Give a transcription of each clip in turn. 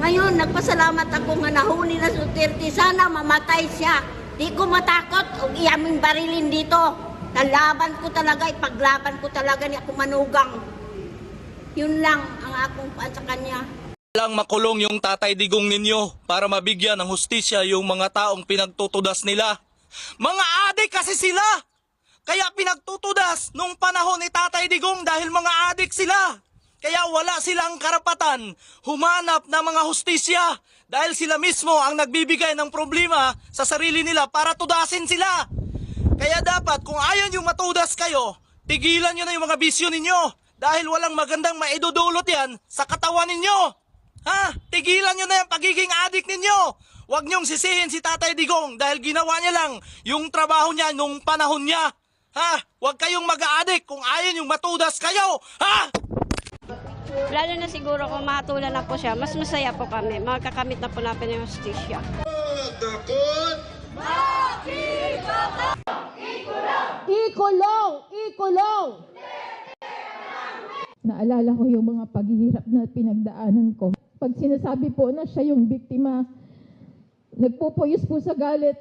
Ngayon, nagpasalamat ako nga nahuli na Duterte. Sana mamatay siya. Di ko matakot o iyaming barilin dito. Lalaban ko talaga, ipaglaban ko talaga ni ako manugang. Yun lang ang akong paan sa kanya. Lang makulong yung Tatay Digong ninyo para mabigyan ng hustisya yung mga taong pinagtutudas nila. Mga adik kasi sila! Kaya pinagtutudas nung panahon ni Tatay Digong dahil mga adik sila. Kaya wala silang karapatan humanap ng mga hustisya dahil sila mismo ang nagbibigay ng problema sa sarili nila para tudasin sila. Kaya dapat kung ayaw nyo matudas kayo, tigilan nyo na yung mga bisyo ninyo dahil walang magandang maidudulot yan sa katawan ninyo. Ha? Tigilan nyo na yung pagiging adik ninyo. Huwag nyong sisihin si Tatay Digong dahil ginawa niya lang yung trabaho niya nung panahon niya. Ha? Huwag kayong mag-aadik kung ayaw nyong matudas kayo. Ha? Lalo na siguro kung matulan na po siya, mas masaya po kami. Magkakamit na po natin yung justisya. Ikulong! Ikulong! Naalala ko yung mga paghihirap na pinagdaanan ko. Pag sinasabi po na siya yung biktima, nagpupuyos po sa galit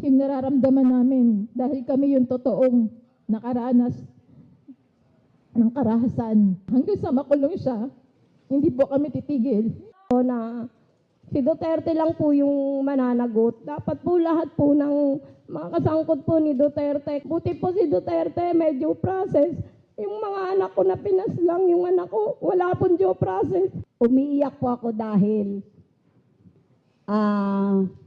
yung nararamdaman namin dahil kami yung totoong nakaranas ng karahasan. Hanggang sa makulong siya, hindi po kami titigil. Na si Duterte lang po yung mananagot. Dapat po lahat po ng mga kasangkot po ni Duterte. Buti po si Duterte, may due process. Yung mga anak ko na pinas lang, yung anak ko, wala pong due process. Umiiyak po ako dahil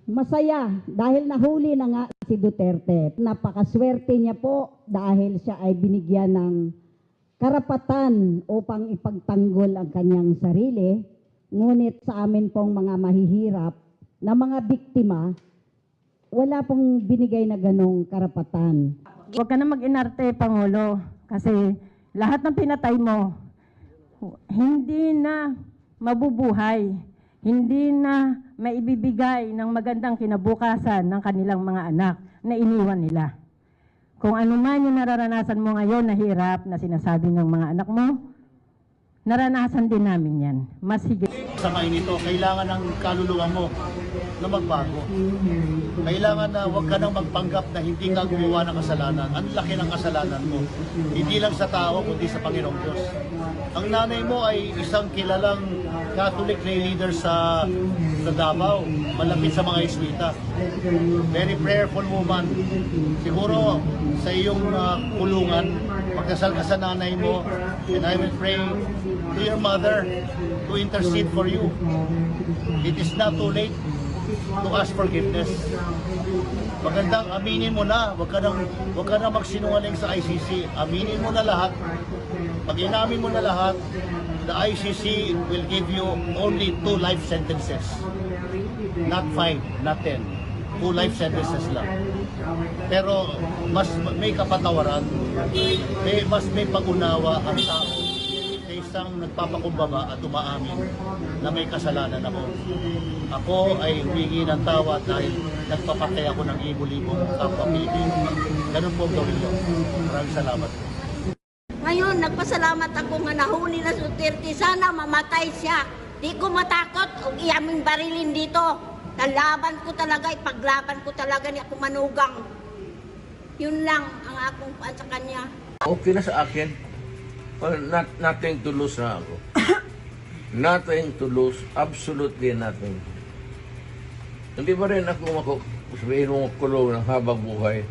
masaya dahil nahuli na nga si Duterte. Napakaswerte niya po dahil siya ay binigyan ng karapatan upang ipagtanggol ang kanyang sarili. Ngunit sa amin pong mga mahihirap na mga biktima, wala pong binigay na ganong karapatan. Huwag ka na mag-inarte, Pangulo, kasi lahat ng pinatay mo, hindi na mabubuhay, hindi na maibibigay ng magandang kinabukasan ng kanilang mga anak na iniwan nila. Kung ano man yung nararanasan mo ngayon na hirap na sinasabi ng mga anak mo, naranasan din namin yan. Mas higit. Sa ngayon ito, kailangan ng kaluluwa mo na magbago. Kailangan na huwag ka nang magpanggap na hindi ka gumawa ng kasalanan. Ang laki ng kasalanan mo. Hindi lang sa tao, kundi sa Panginoong Diyos. Ang nanay mo ay isang kilalang Catholic lay leader sa Davao, malapit sa mga Iswita. Very prayerful woman. Siguro sa iyong kulungan, magdasal ka sa nanay mo, and I will pray to your mother to intercede for you. It is not too late to ask forgiveness. Magandang aminin mo na, wag ka nang magsinungaling sa ICC. Aminin mo na lahat. Pag inamin mo na lahat, the ICC will give you only 2 life sentences. Not 5, not 10. 2 life sentences lang. Pero mas may kapatawaran, mas may pag-unawa ang tao sa isang nagpapakumbaba at umaamin na may kasalanan ako. Ako ay humingi ng tawad dahil nagpapatay ako ng libo-libong kapwa Pilipino. Ganun po ang gawin nyo. Maraming salamat. Ngayon, nagpasalamat ako nga nahuli na Duterte. Sana mamatay siya. Di ko matakot o iyaming barilin dito. Lalaban ko talaga, ipaglaban ko talaga ni ako manugang. Yun lang ang akong paan sa kanya. Okay na sa akin. Well, nothing to lose na ako. Nothing to lose. Absolutely nothing. Hindi pa rin ako sabihin mo kulong ng habang buhay.